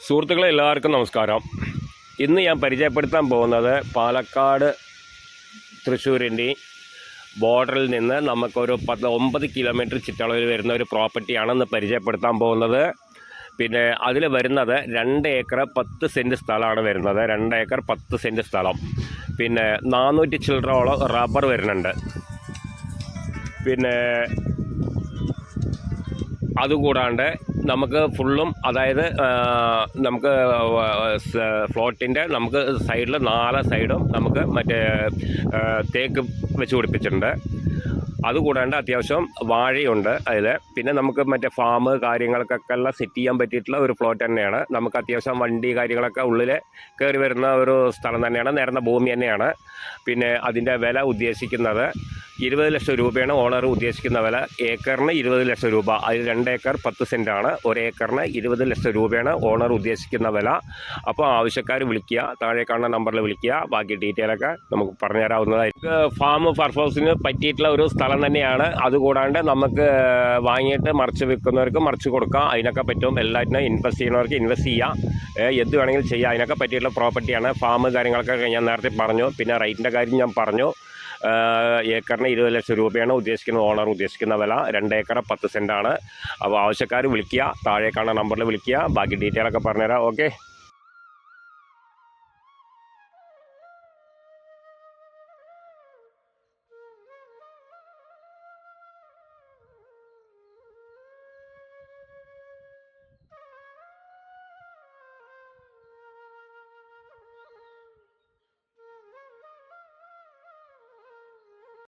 സുഹൃത്തുക്കളെ എല്ലാവർക്കും നമസ്കാരം. ഇന്ന് ഞാൻ പരിചയപ്പെടുത്താൻ പോകുന്നത് പാലക്കാട് തൃശ്ശൂരിൻ്റെ ബോർഡറിൽ നിന്ന് നമുക്കൊരു 9 കിലോമീറ്റർ ചുറ്റളവിൽ വരുന്ന ഒരു പ്രോപ്പർട്ടിയാണെന്ന് പരിചയപ്പെടുത്താൻ പോകുന്നത്. പിന്നെ അതിൽ വരുന്നത് 2 ഏക്കർ 10 സെൻറ്റ് സ്ഥലമാണ് വരുന്നത്. 2 ഏക്കർ 10 സെൻറ്റ് സ്ഥലം. പിന്നെ 400 ചില്ലറോളം റബ്ബർ വരുന്നുണ്ട്. പിന്നെ അതുകൂടാണ്ട് നമുക്ക് ഫുള്ളും, അതായത് നമുക്ക് ഫ്ലോട്ടിൻ്റെ നമുക്ക് സൈഡിൽ 4 സൈഡും നമുക്ക് മറ്റേ തേക്ക് വെച്ച് പിടിപ്പിച്ചിട്ടുണ്ട്. അതുകൂടാണ്ട് അത്യാവശ്യം വാഴയുണ്ട് അതിൽ. പിന്നെ നമുക്ക് മറ്റേ ഫാം കാര്യങ്ങൾക്കൊക്കെ എല്ലാം സെറ്റ് ചെയ്യാൻ പറ്റിയിട്ടുള്ള ഒരു പ്ലോട്ട് തന്നെയാണ്. നമുക്ക് അത്യാവശ്യം വണ്ടി കാര്യങ്ങളൊക്കെ ഉള്ളിൽ കയറി വരുന്ന ഒരു സ്ഥലം തന്നെയാണ്. നിരന്ന ഭൂമി തന്നെയാണ്. പിന്നെ അതിൻ്റെ വില ഉദ്ദേശിക്കുന്നത് 20 ലക്ഷം രൂപയാണ് ഓണർ ഉദ്ദേശിക്കുന്ന വില. ഏക്കറിന് 20 ലക്ഷം രൂപ. അതിൽ 2 ഏക്കർ 10 സെൻറ്റാണ്. 1 ഏക്കറിന് 20 ലക്ഷം രൂപയാണ് ഓണർ ഉദ്ദേശിക്കുന്ന വില. അപ്പോൾ ആവശ്യക്കാർ വിളിക്കുക, താഴെ കാണുന്ന നമ്പറിൽ വിളിക്കുക. ബാക്കി ഡീറ്റെയിലൊക്കെ നമുക്ക് പറഞ്ഞു തരാവുന്നതായിരിക്കും. ഫാം പർപ്പസിന് പറ്റിയിട്ടുള്ള ഒരു സ്ഥലം തന്നെയാണ്. അതുകൂടാണ്ട് നമുക്ക് വാങ്ങിയിട്ട് മറിച്ച് വിൽക്കുന്നവർക്ക് മറിച്ച് കൊടുക്കാം. അതിനൊക്കെ പറ്റും. എല്ലാറ്റിനും ഇൻവെസ്റ്റ് ചെയ്യുന്നവർക്ക് ഇൻവെസ്റ്റ് ചെയ്യാം. എന്ത് വേണമെങ്കിലും ചെയ്യാം. അതിനൊക്കെ പറ്റിയിട്ടുള്ള പ്രോപ്പർട്ടിയാണ്. ഫാം കാര്യങ്ങളൊക്കെ ഞാൻ നേരത്തെ പറഞ്ഞു. പിന്നെ റേറ്റിൻ്റെ കാര്യം ഞാൻ പറഞ്ഞു. ഏക്കറിന് 20 ലക്ഷം രൂപയാണ് ഉദ്ദേശിക്കുന്നത് ഓണർ ഉദ്ദേശിക്കുന്ന വില. 2 ഏക്കർ 10 സെൻറ്റാണ്. അപ്പോൾ ആവശ്യക്കാർ വിളിക്കുക, താഴെ കാണുന്ന നമ്പറിൽ വിളിക്കുക. ബാക്കി ഡീറ്റെയിലൊക്കെ പറഞ്ഞുതരാം. ഓക്കെ.